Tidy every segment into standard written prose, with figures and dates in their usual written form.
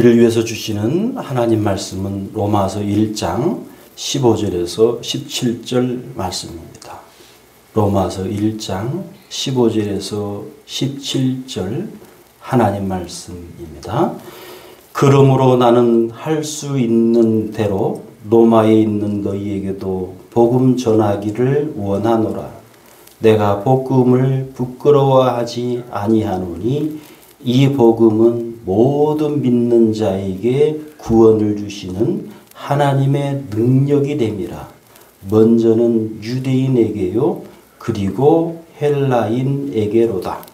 우리를 위해서 주시는 하나님 말씀은 로마서 1장 15절에서 17절 말씀입니다. 로마서 1장 15절에서 17절 하나님 말씀입니다. 그러므로 나는 할 수 있는 대로 로마에 있는 너희에게도 복음 전하기를 원하노라. 내가 복음을 부끄러워하지 아니하노니 이 복음은 모든 믿는 자에게 구원을 주시는 하나님의 능력이 됨이라. 먼저는 유대인에게요 그리고 헬라인에게로다.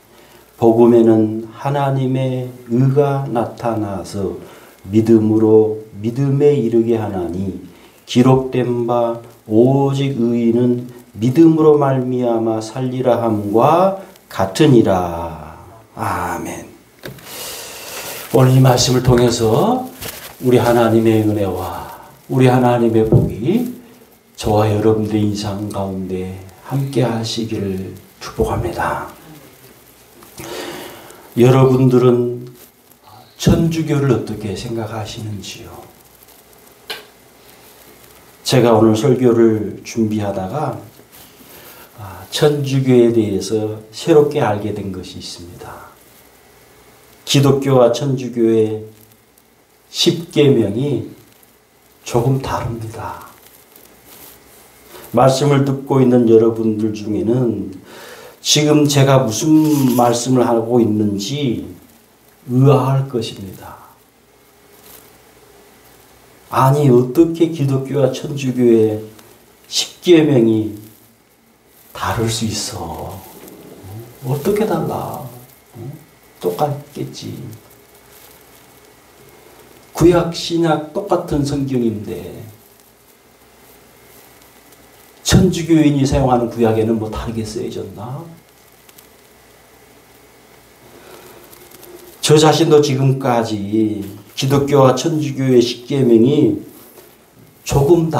복음에는 하나님의 의가 나타나서 믿음으로 믿음에 이르게 하나니 기록된 바 오직 의인은 믿음으로 말미암아 살리라 함과 같으니라. 아멘. 오늘 이 말씀을 통해서 우리 하나님의 은혜와 우리 하나님의 복이 저와 여러분들의 인생 가운데 함께 하시기를 축복합니다. 여러분들은 천주교를 어떻게 생각하시는지요? 제가 오늘 설교를 준비하다가 천주교에 대해서 새롭게 알게 된 것이 있습니다. 기독교와 천주교의 10계명이 조금 다릅니다. 말씀을 듣고 있는 여러분들 중에는 지금 제가 무슨 말씀을 하고 있는지 의아할 것입니다. 아니, 어떻게 기독교와 천주교의 10계명이 다를 수 있어? 어떻게 달라? 똑같겠지. 구약, 신약 똑같은 성경인데 천주교인이 사용하는 구약에는 뭐 다르게 쓰여졌나? 저 자신도 지금까지 기독교와 천주교의 10계명이 조금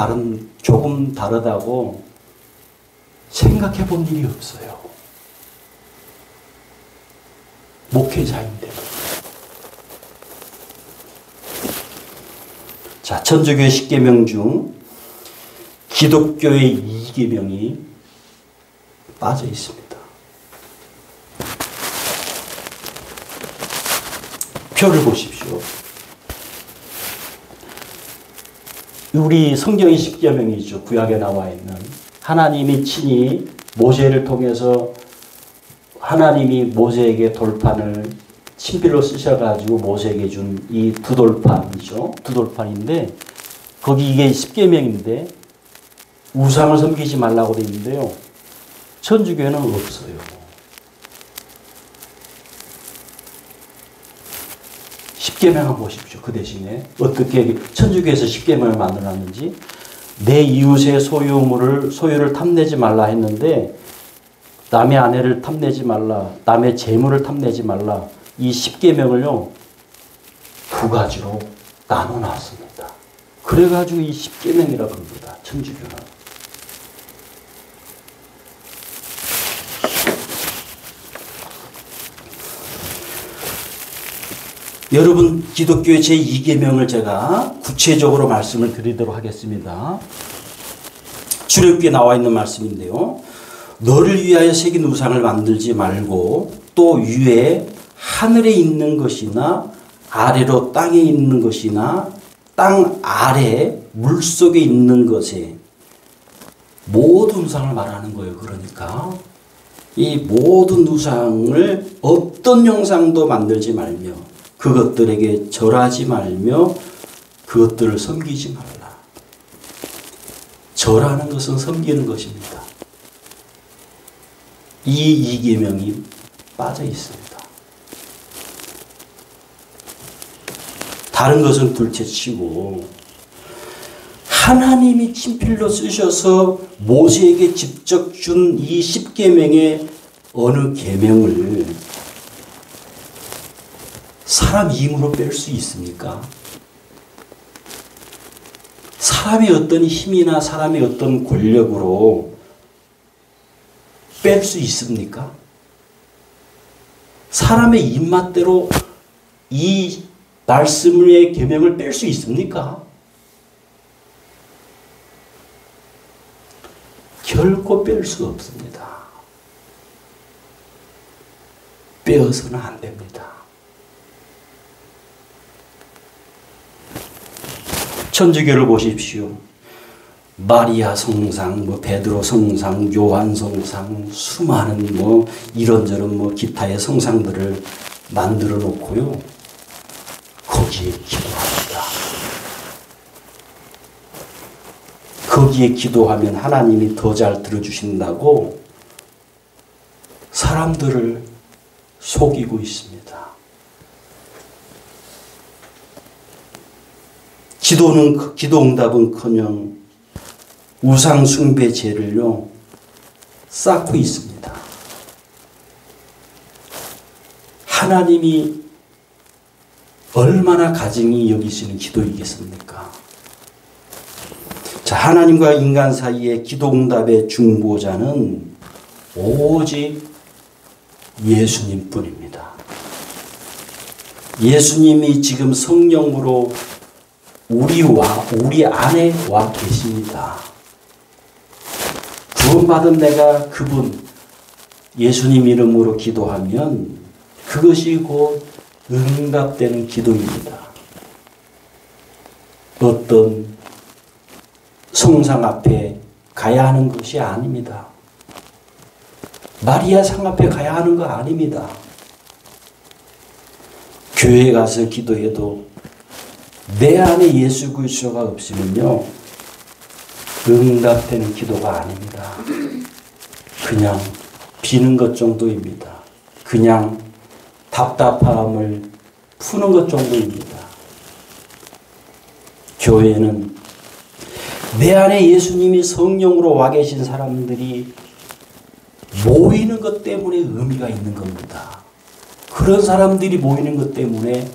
다르다고 생각해 본 일이 없어요. 목회자인데도. 자, 천주교의 10계명 중 기독교의 2계명이 빠져 있습니다. 표를 보십시오. 우리 성경의 10계명이죠. 구약에 나와 있는 하나님이 친히 모세를 통해서 하나님이 모세에게 돌판을 친필로 쓰셔가지고 모세에게 준 이 두 돌판이죠. 두 돌판인데 거기 이게 10계명인데 우상을 섬기지 말라고 되어 있는데요. 천주교에는 없어요. 10계명 한번 보십시오. 그 대신에 어떻게 천주교에서 10계명을 만들어놨는지 내 이웃의 소유를 탐내지 말라 했는데 남의 아내를 탐내지 말라, 남의 재물을 탐내지 말라. 이 10계명을요 두 가지로 나눠놨습니다. 그래가지고 이 10계명이라고 합니다. 천주교는. 여러분, 기독교의 제2계명을 제가 구체적으로 말씀을 드리도록 하겠습니다. 출애굽기에 나와 있는 말씀인데요. 너를 위하여 새긴 우상을 만들지 말고 또 위에 하늘에 있는 것이나 아래로 땅에 있는 것이나 땅 아래 물속에 있는 것에 모든 우상을 말하는 거예요. 그러니까 이 모든 우상을 어떤 형상도 만들지 말며 그것들에게 절하지 말며 그것들을 섬기지 말라. 절하는 것은 섬기는 것입니다. 이 2계명이 빠져 있습니다. 다른 것은 둘째치고 하나님이 친필로 쓰셔서 모세에게 직접 준 이 10계명의 어느 계명을 사람 힘으로 뺄 수 있습니까? 사람의 어떤 힘이나 사람의 어떤 권력으로 뺄 수 있습니까? 사람의 입맛대로 이 말씀의 계명을 뺄 수 있습니까? 결코 뺄 수 없습니다. 빼어서는 안 됩니다. 천주교를 보십시오. 마리아 성상, 베드로 성상, 요한 성상, 수많은 이런저런 기타의 성상들을 만들어 놓고요. 거기에 기도합니다. 거기에 기도하면 하나님이 더 잘 들어주신다고 사람들을 속이고 있습니다. 기도 응답은커녕 우상 숭배 죄를요 쌓고 있습니다. 하나님이 얼마나 가증히 여기시는 기도이겠습니까? 자, 하나님과 인간 사이의 기도 응답의 중보자는 오직 예수님뿐입니다. 예수님이 지금 성령으로 우리 안에 와 계십니다. 구원받은 내가 그분 예수님 이름으로 기도하면 그것이 곧 응답되는 기도입니다. 어떤 성상 앞에 가야 하는 것이 아닙니다. 마리아 상 앞에 가야 하는 거 아닙니다. 교회 가서 기도해도 내 안에 예수 그리스도가 없으면요 응답되는 기도가 아닙니다. 그냥 비는 것 정도입니다. 그냥 답답함을 푸는 것 정도입니다. 교회는 내 안에 예수님이 성령으로 와 계신 사람들이 모이는 것 때문에 의미가 있는 겁니다. 그런 사람들이 모이는 것 때문에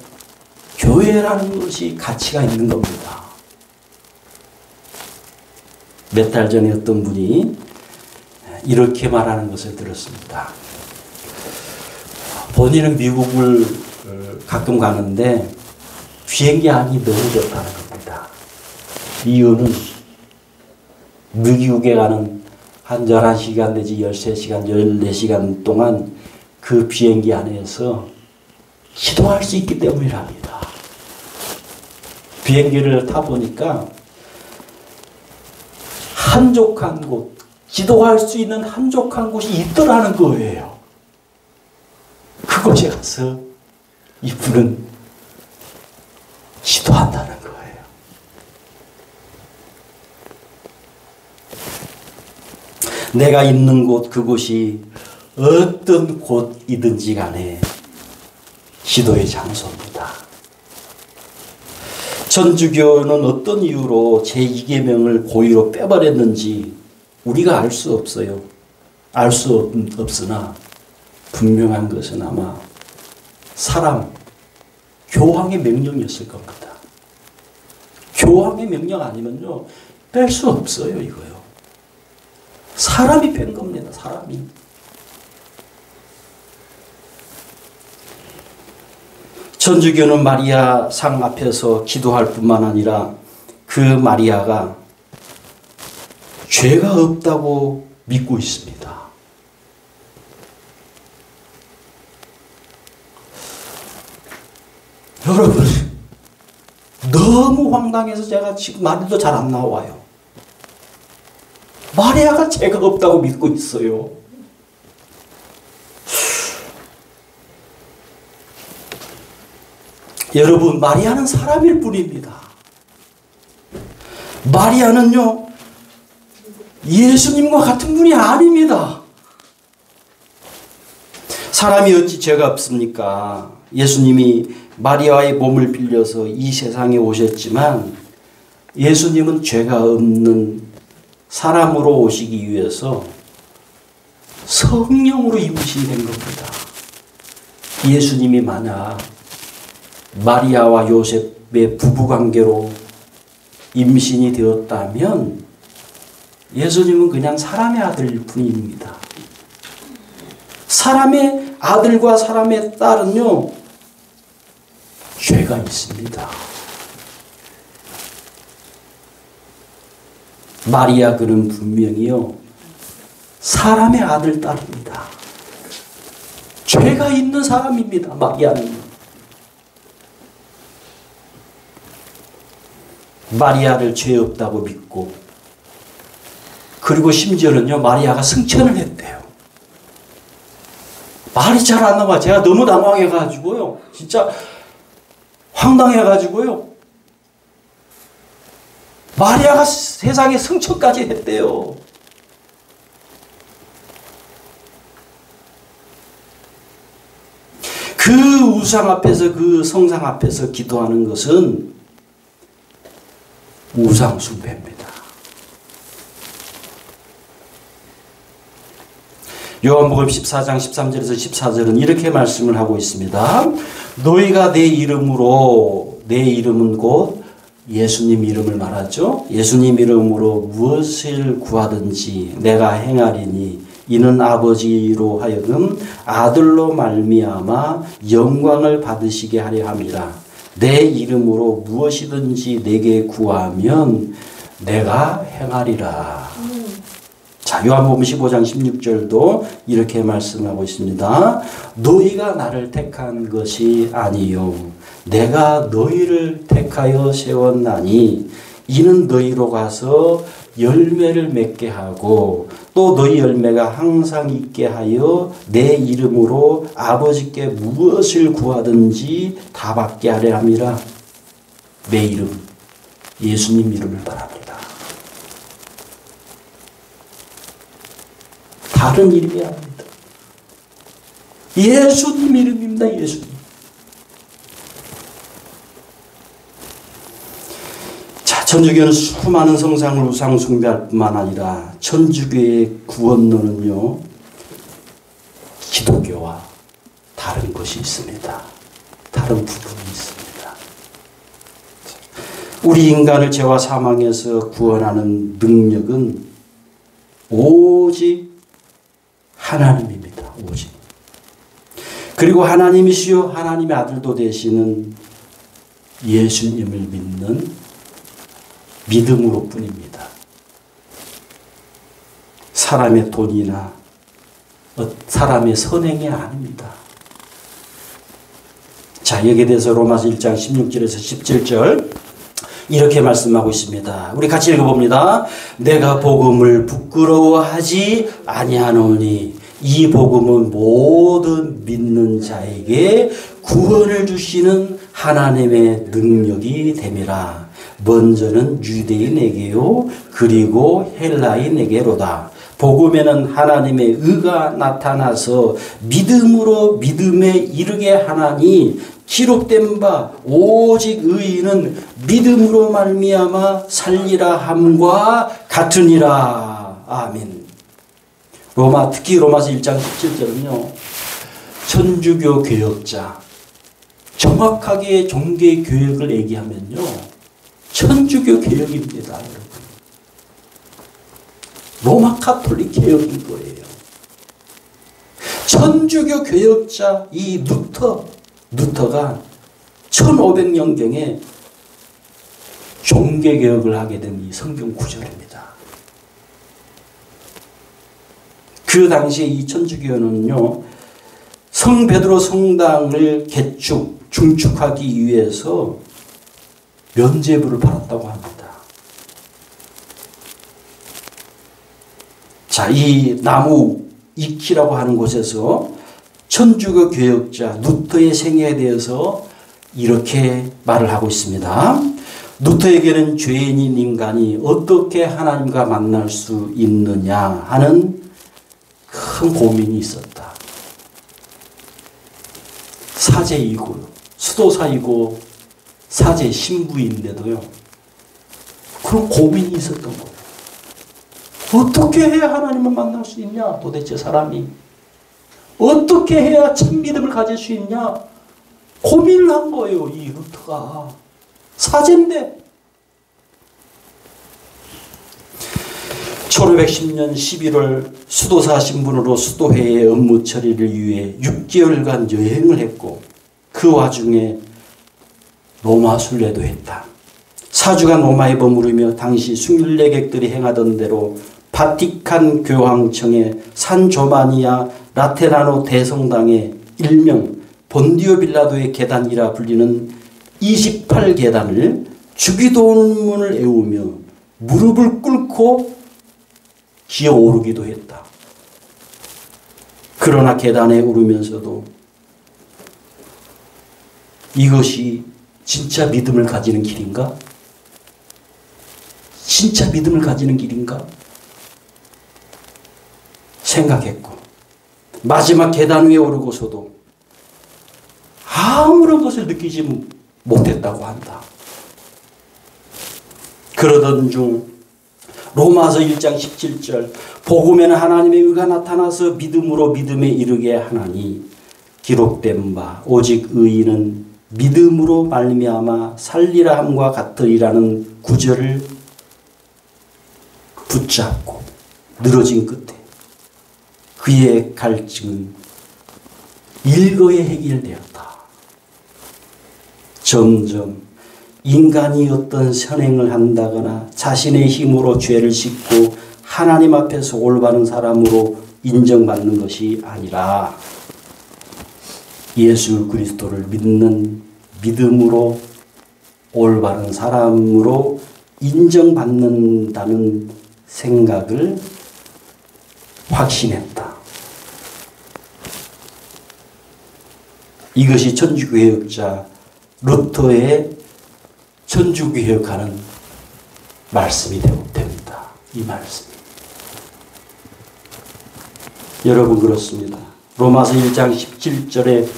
교회라는 것이 가치가 있는 겁니다. 몇 달 전에 어떤 분이 이렇게 말하는 것을 들었습니다. 본인은 미국을 가끔 가는데 비행기 안이 너무 좋다는 겁니다. 이유는 미국에 가는 한 11시간 내지 13시간, 14시간 동안 그 비행기 안에서 기도할 수 있기 때문이랍니다. 비행기를 타보니까 한적한 곳, 기도할 수 있는 한적한 곳이 있더라는 거예요. 그곳에 가서 이분은 기도한다는 거예요. 내가 있는 곳, 그곳이 어떤 곳이든지 간에 기도의 장소입니다. 천주교는 어떤 이유로 제2계명을 고의로 빼버렸는지 우리가 알 수 없어요. 알 수 없으나 분명한 것은 아마 교황의 명령이었을 겁니다. 교황의 명령 아니면요 뺄 수 없어요. 이거요. 사람이 뺀 겁니다. 사람이. 천주교는 마리아 상 앞에서 기도할 뿐만 아니라 그 마리아가 죄가 없다고 믿고 있습니다. 여러분, 너무 황당해서 제가 지금 말도 잘 안 나와요. 마리아가 죄가 없다고 믿고 있어요. 여러분, 마리아는 사람일 뿐입니다. 마리아는요, 예수님과 같은 분이 아닙니다. 사람이 어찌 죄가 없습니까? 예수님이 마리아의 몸을 빌려서 이 세상에 오셨지만 예수님은 죄가 없는 사람으로 오시기 위해서 성령으로 임신이 된 겁니다. 예수님이 만약 마리아와 요셉의 부부관계로 임신이 되었다면 예수님은 그냥 사람의 아들일 뿐입니다. 사람의 아들과 사람의 딸은요 죄가 있습니다. 마리아 그는 분명히요, 사람의 아들 딸입니다. 죄가 있는 사람입니다. 마리아는. 마리아를 죄 없다고 믿고, 그리고 심지어는요, 마리아가 승천을 했대요. 말이 잘 안 나와. 제가 너무 당황해가지고요, 진짜 황당해가지고요, 마리아가 세상에 승천까지 했대요. 그 우상 앞에서, 그 성상 앞에서 기도하는 것은 우상 숭배입니다. 요한복음 14장 13절에서 14절은 이렇게 말씀을 하고 있습니다. 너희가 내 이름으로, 내 이름은 곧 예수님 이름을 말하죠. 예수님 이름으로 무엇을 구하든지 내가 행하리니 이는 아버지로 하여금 아들로 말미암아 영광을 받으시게 하려 함이라. 내 이름으로 무엇이든지 내게 구하면 내가 행하리라. 자, 요한복음 15장 16절도 이렇게 말씀하고 있습니다. 너희가 나를 택한 것이 아니요 내가 너희를 택하여 세웠나니 이는 너희로 가서 열매를 맺게 하고 또 너희 열매가 항상 있게 하여 내 이름으로 아버지께 무엇을 구하든지 다 받게 하려 함이라. 내 이름, 예수님 이름을 바랍니다. 다른 이름이 아닙니다. 예수님 이름입니다. 예수님. 자, 천주교는 수많은 성상을 우상 숭배할 뿐만 아니라 천주교의 구원론은요, 기독교와 다른 것이 있습니다. 다른 부분이 있습니다. 우리 인간을 죄와 사망에서 구원하는 능력은 오직 하나님입니다. 오직. 그리고 하나님이시요 하나님의 아들도 되시는 예수님을 믿는 믿음으로 뿐입니다. 사람의 돈이나 사람의 선행이 아닙니다. 자, 여기에 대해서 로마서 1장 16절에서 17절 이렇게 말씀하고 있습니다. 우리 같이 읽어봅니다. 내가 복음을 부끄러워하지 아니하노니 이 복음은 모든 믿는 자에게 구원을 주시는 하나님의 능력이 됨이라. 먼저는 유대인에게요 그리고 헬라인에게로다. 복음에는 하나님의 의가 나타나서 믿음으로 믿음에 이르게 하나니 기록된 바 오직 의인은 믿음으로 말미암아 살리라 함과 같으니라. 아멘. 특히 로마서 1장 17절은요. 천주교 교역자, 정확하게 종교 교역을 얘기하면요. 천주교 개혁입니다, 여러분. 로마 카톨릭 개혁인 거예요. 천주교 개혁자 이 루터가 1500년경에 종교 개혁을 하게 된 이 성경 구절입니다. 그 당시에 이 천주교는요, 성 베드로 성당을 중축하기 위해서 면죄부를 받았다고 합니다. 자, 이 나무 이키라고 하는 곳에서 천주교 교역자 루터의 생애에 대해서 이렇게 말을 하고 있습니다. 루터에게는 죄인인 인간이 어떻게 하나님과 만날 수 있느냐 하는 큰 고민이 있었다. 사제이고 수도사이고 사제 신부인데도요, 그런 고민이 있었던 거예요. 어떻게 해야 하나님을 만날 수 있냐? 도대체 사람이 어떻게 해야 참 믿음을 가질 수 있냐? 고민을 한 거예요. 이 루터가 사제인데. 1510년 11월 수도사 신분으로 수도회의 업무 처리를 위해 6개월간 여행을 했고 그 와중에 로마 순례도 했다. 4주간 로마에 머무르며 당시 순례객들이 행하던 대로 바티칸 교황청의 산조마니아 라테라노 대성당의 일명 본디오 빌라도의 계단이라 불리는 28계단을 주기도문을 외우며 무릎을 꿇고 기어 오르기도 했다. 그러나 계단에 오르면서도 이것이 진짜 믿음을 가지는 길인가? 진짜 믿음을 가지는 길인가? 생각했고 마지막 계단 위에 오르고서도 아무런 것을 느끼지 못했다고 한다. 그러던 중 로마서 1장 17절 복음에는 하나님의 의가 나타나서 믿음으로 믿음에 이르게 하나니 기록된 바 오직 의인은 믿음으로 말미암아 살리라 함과 같으리라는 구절을 붙잡고 늘어진 끝에 그의 갈증은 일거에 해결되었다. 점점 인간이 어떤 선행을 한다거나 자신의 힘으로 죄를 씻고 하나님 앞에서 올바른 사람으로 인정받는 것이 아니라 예수 그리스도를 믿는 믿음으로 올바른 사람으로 인정받는다는 생각을 확신했다. 이것이 천주교회역자 루터의 천주교회역하는 말씀이 됩니다. 이 말씀. 여러분 그렇습니다. 로마서 1장 17절에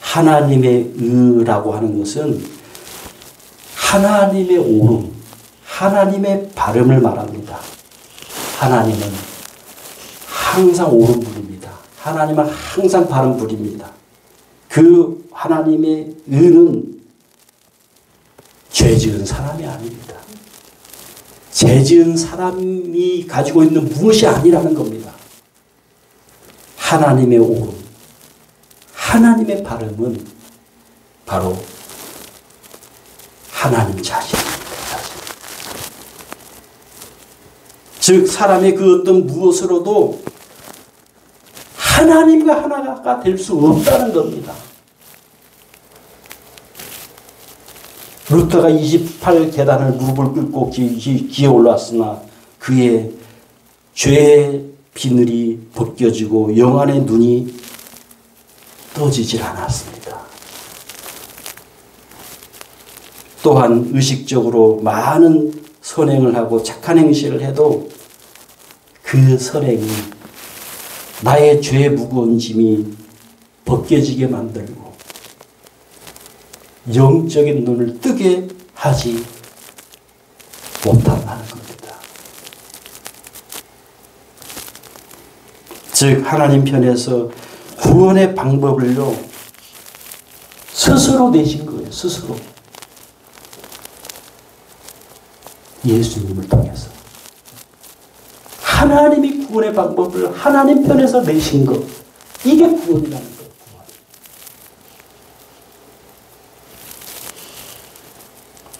하나님의 의라고 하는 것은 하나님의 옳음, 하나님의 바름을 말합니다. 하나님은 항상 옳은 분입니다. 하나님은 항상 바른 분입니다. 그 하나님의 의는 죄 지은 사람이 아닙니다. 죄 지은 사람이 가지고 있는 무엇이 아니라는 겁니다. 하나님의 옳음, 하나님의 바름은 바로 하나님 자신입니다. 즉 사람의 그 어떤 무엇으로도 하나님과 하나가 될 수 없다는 겁니다. 루터가 28계단을 무릎을 꿇고 기어 올랐으나 그의 죄의 비늘이 벗겨지고 영안의 눈이 떠지질 않았습니다. 또한 의식적으로 많은 선행을 하고 착한 행실을 해도 그 선행이 나의 죄의 무거운 짐이 벗겨지게 만들고 영적인 눈을 뜨게 하지 못한다는 겁니다. 즉 하나님 편에서 구원의 방법을요 스스로 내신 거예요. 스스로. 예수님을 통해서. 하나님이 구원의 방법을 하나님 편에서 내신 것. 이게 구원이라는 거예요.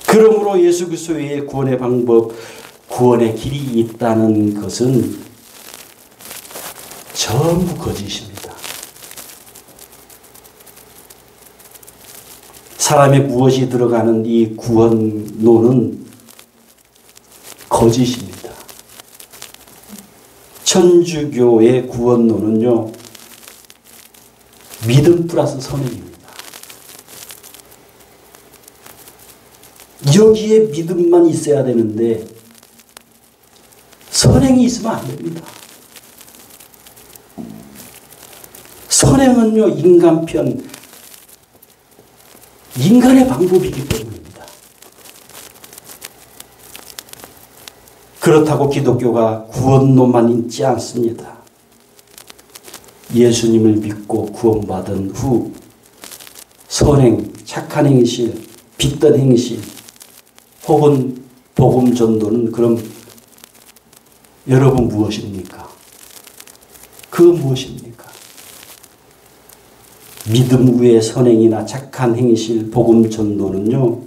그러므로 예수 그리스도 외에 구원의 방법, 구원의 길이 있다는 것은 전부 거짓입니다. 사람의 무엇이 들어가는 이 구원론은 거짓입니다. 천주교의 구원론은요, 믿음 플러스 선행입니다. 여기에 믿음만 있어야 되는데 선행이 있으면 안 됩니다. 선행은요, 인간 편, 인간의 방법이기 때문입니다. 그렇다고 기독교가 구원론만 있지 않습니다. 예수님을 믿고 구원받은 후 선행, 착한 행실, 빛된 행실, 혹은 복음 전도는 그럼 여러분 무엇입니까? 그건 무엇입니까? 믿음 외의 선행이나 착한 행실, 복음 전도는요,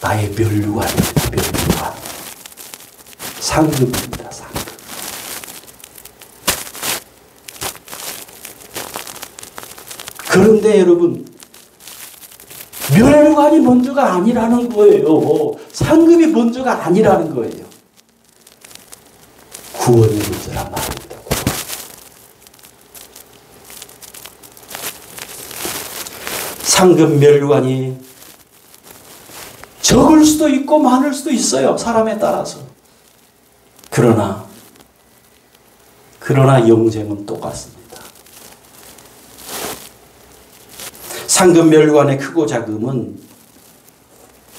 나의 면류관입니다. 면류관. 상급입니다. 상급. 그런데 여러분, 면류관이 먼저가 아니라는 거예요. 상급이 먼저가 아니라는 거예요. 구원이 먼저란 말입니다. 구원. 상급 면류관이 적을 수도 있고 많을 수도 있어요. 사람에 따라서. 그러나 영생은 똑같습니다. 상급 면류관의 크고 작음은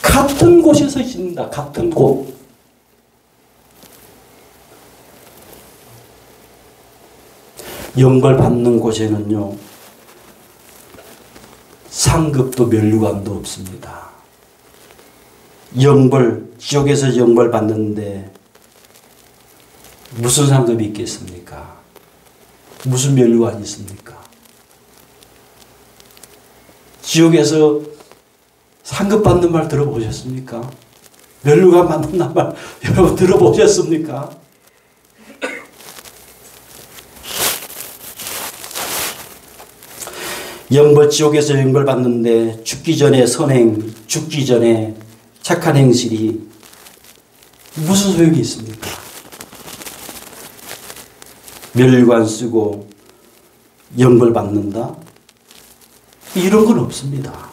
같은 곳에서 있습니다. 같은 곳. 영벌 받는 곳에는요, 상급도 면류관도 없습니다. 영벌, 지옥에서 영벌 받는데 무슨 상급이 있겠습니까? 무슨 면류관이 있습니까? 지옥에서 상급 받는 말 들어보셨습니까? 면류관 받는 말 여러분 들어보셨습니까? 영벌, 지옥에서 영벌 받는데 죽기 전에 선행, 죽기 전에 착한 행실이 무슨 소용이 있습니까? 면류관 쓰고 영벌 받는다? 이런 건 없습니다.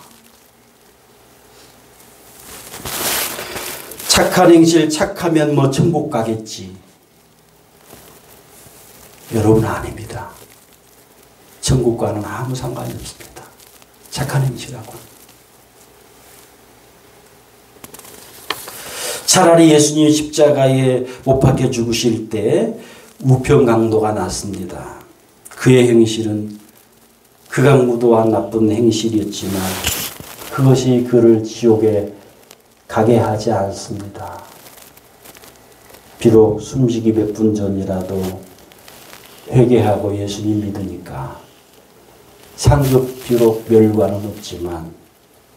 착한 행실, 착하면 뭐 천국 가겠지. 여러분 아닙니다. 천국과는 아무 상관이 없습니다. 착한 행실하고. 차라리 예수님이 십자가에 못 박혀 죽으실 때 우편강도가 났습니다. 그의 행실은 극악무도한 나쁜 행실이었지만 그것이 그를 지옥에 가게 하지 않습니다. 비록 숨지기 몇 분 전이라도 회개하고 예수님 믿으니까 상급 비록 멸관은 없지만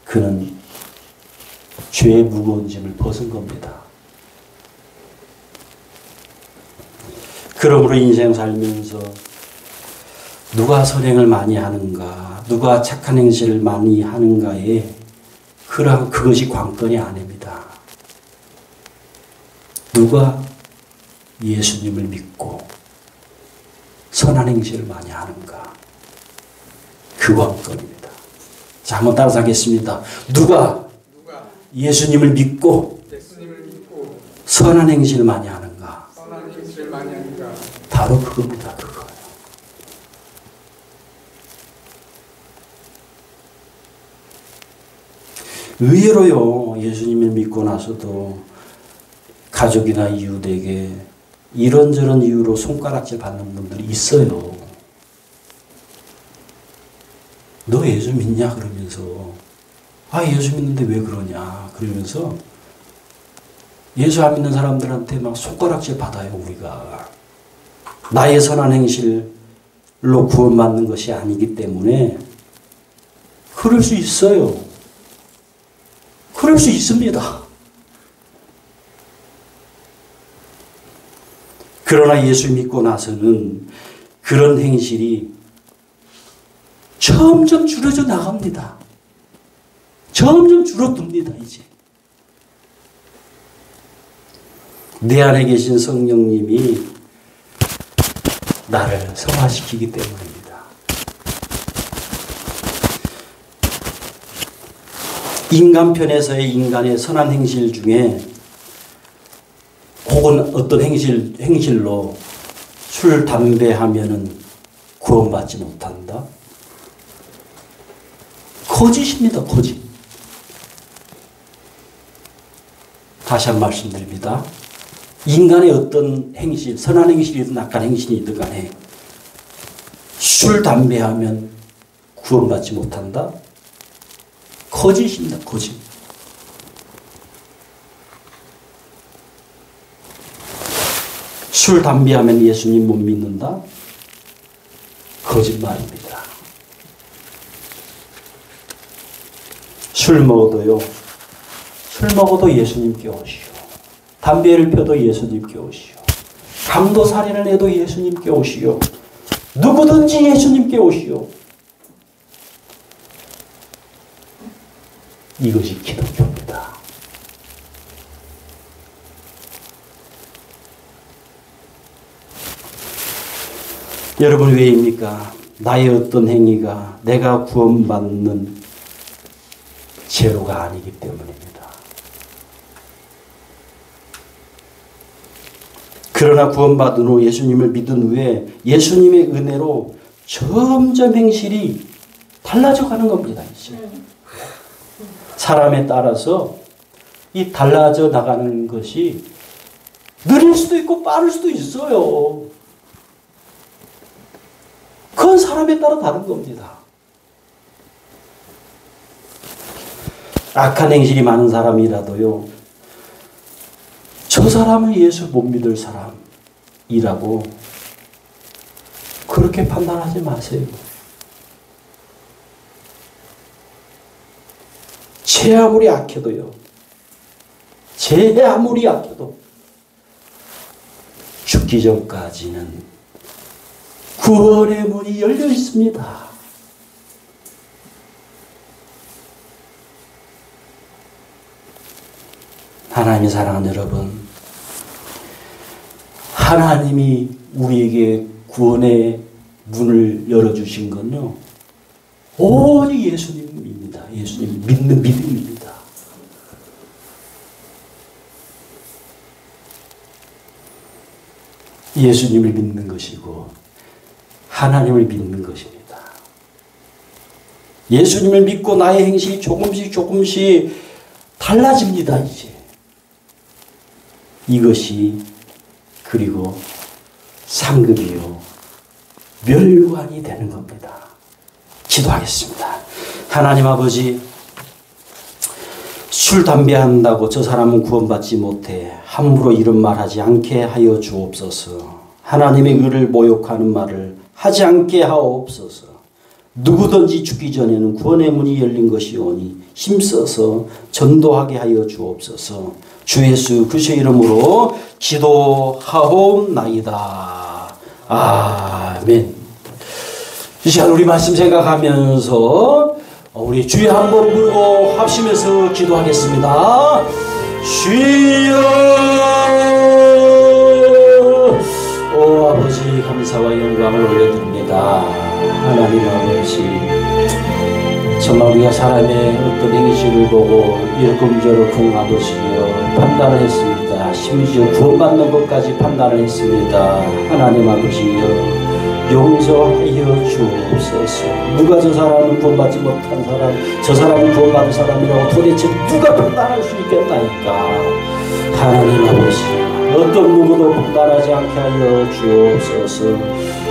그는 죄의 무거운 짐을 벗은 겁니다. 그러므로 인생 살면서 누가 선행을 많이 하는가, 누가 착한 행실을 많이 하는가에 그것이 관건이 아닙니다. 누가 예수님을 믿고 선한 행실을 많이 하는가, 그 관건입니다. 자, 한번 따라서 하겠습니다. 누가 예수님을 믿고 선한 행실을 많이 하는가. 바로 그겁니다. 그거예요. 의외로요, 예수님을 믿고 나서도 가족이나 이웃에게 이런저런 이유로 손가락질 받는 분들이 있어요. 너 예수 믿냐? 그러면서 아, 예수 믿는데 왜 그러냐? 그러면서 예수 안 믿는 사람들한테 막 손가락질 받아요. 우리가 나의 선한 행실로 구원받는 것이 아니기 때문에 그럴 수 있어요. 그럴 수 있습니다. 그러나 예수 믿고 나서는 그런 행실이 점점 줄어져 나갑니다. 점점 줄어듭니다. 이제 내 안에 계신 성령님이 나를 성화시키기 때문입니다. 인간편에서의 인간의 선한 행실 중에 혹은 어떤 행실로 술, 담배 하면은 구원받지 못한다? 거짓입니다. 거짓. 다시 한 번 말씀드립니다. 인간의 어떤 행실, 선한 행실이든 악한 행실이든 간에 술, 담배 하면 구원받지 못한다? 거짓입니다. 거짓. 술, 담배 하면 예수님 못 믿는다? 거짓말입니다. 술 먹어도 예수님께 오시오. 담배를 펴도 예수님께 오시오. 강도살인을 해도 예수님께 오시오. 누구든지 예수님께 오시오. 이것이 기독교입니다. 여러분, 왜입니까? 나의 어떤 행위가 내가 구원받는 죄로가 아니기 때문입니다. 그러나 구원받은 후 예수님을 믿은 후에 예수님의 은혜로 점점 행실이 달라져 가는 겁니다. 이제. 사람에 따라서 이 달라져 나가는 것이 느릴 수도 있고 빠를 수도 있어요. 그건 사람에 따라 다른 겁니다. 악한 행실이 많은 사람이라도요, 저 사람은 예수 못 믿을 사람이라고 그렇게 판단하지 마세요. 제 아무리 악해도요, 제 아무리 악해도 죽기 전까지는 구원의 문이 열려 있습니다. 하나님이 사랑하는 여러분, 하나님이 우리에게 구원의 문을 열어주신 건요, 오직 예수님입니다. 예수님 믿는 믿음입니다. 예수님을 믿는 것이고 하나님을 믿는 것입니다. 예수님을 믿고 나의 행실이 조금씩 달라집니다. 이제 이것이 그리고 상급이요 멸관이 되는 겁니다. 기도하겠습니다. 하나님 아버지, 술 담배 한다고 저 사람은 구원받지 못해 함부로 이런 말하지 않게 하여 주옵소서. 하나님의 의를 모욕하는 말을 하지 않게 하옵소서. 누구든지 죽기 전에는 구원의 문이 열린 것이오니 힘써서 전도하게 하여 주옵소서. 주 예수 그리스도의 이름으로 기도하옵나이다. 아멘. 이 시간 우리 말씀 생각하면서 우리 주여 한번 부르고 합심해서 기도하겠습니다. 주여, 오 아버지 감사와 영광을 올려드립니다. 하나님 아버지, 정말 우리가 사람의 어떤 행실을 보고 이러쿵저러쿵 아버지여 판단을 했습니다. 심지어 구원받는 것까지 판단을 했습니다. 하나님 아버지여, 용서하여 주옵소서. 누가 저 사람은 구원받지 못한 사람, 저 사람은 구원받은 사람이라고 도대체 누가 판단할 수 있겠나이까. 하나님 아버지, 어떤 누구도 판단하지 않게 하여 주옵소서.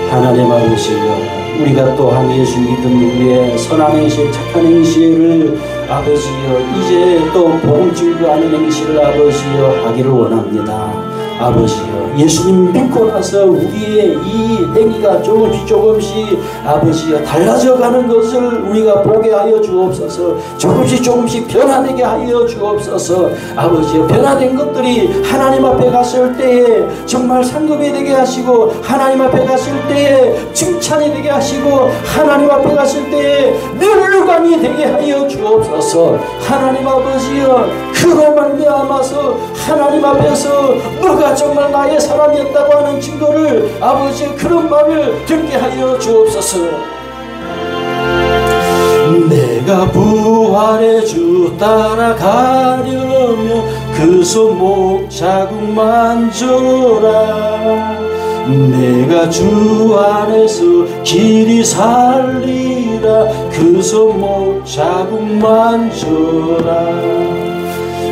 하나님 아버지여, 우리가 또한 예수 믿음 후에 선한 행실, 착한 행실을 아버지여 이제 또 복음주의도 아닌 행실을 아버지여 하기를 원합니다. 아버지여, 예수님 믿고 나서 우리의 이 행위가 조금씩 아버지여 달라져 가는 것을 우리가 보게 하여 주옵소서. 조금씩 변화되게 하여 주옵소서. 아버지여, 변화된 것들이 하나님 앞에 갔을 때에 정말 상급이 되게 하시고, 하나님 앞에 갔을 때에 칭찬이 되게 하시고, 하나님 앞에 갔을 때에 멸관이 되게 하여 주옵소서. 하나님 아버지여, 그로 말미암아서 하나님 앞에서 너가 정말 나의 사람이었다고 하는 증거를 아버지의 그런 말을 듣게 하여 주옵소서. 내가 부활의 주 따라가려면 그 손목 자국만 줘라. 내가 주 안에서 길이 살리라. 그 손목 자국만 줘라.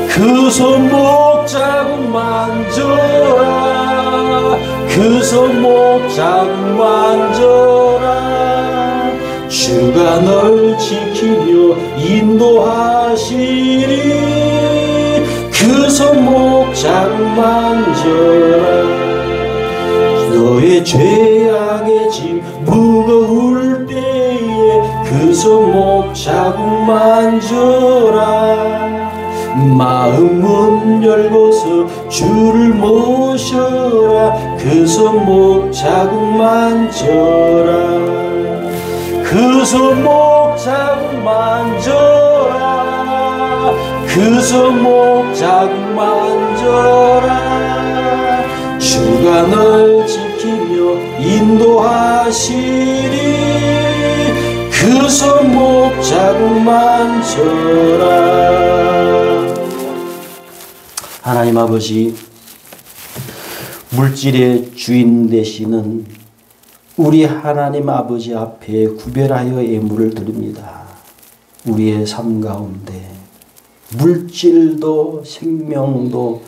그 손목 자국만 줘라. 그 손목 자국만 줘라. 주가 널 지키며 인도하시리. 그 손목 자국만 줘라. 너의 죄악의 짐 무거울 때에 그 손목 자국 만져라. 마음 문 열고서 주를 모셔라. 그 손목 자국 만져라. 그 손목 자국 만져라. 그 손목 자국 만져라. 주가 널 지키며 인도하시리. 그 손목 자국 만져라. 하나님 아버지, 물질의 주인 되시는 우리 하나님 아버지 앞에 구별하여 예물을 드립니다. 우리의 삶 가운데 물질도 생명도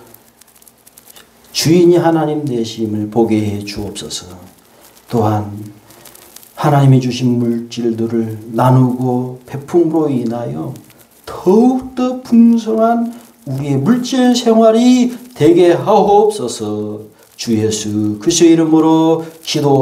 주인이 하나님 되심을 보게 해 주옵소서. 또한 하나님이 주신 물질들을 나누고 베품으로 인하여 더욱더 풍성한 우리의 물질 생활이 되게 하옵소서. 주 예수 그리스도의 이름으로 기도하옵소서.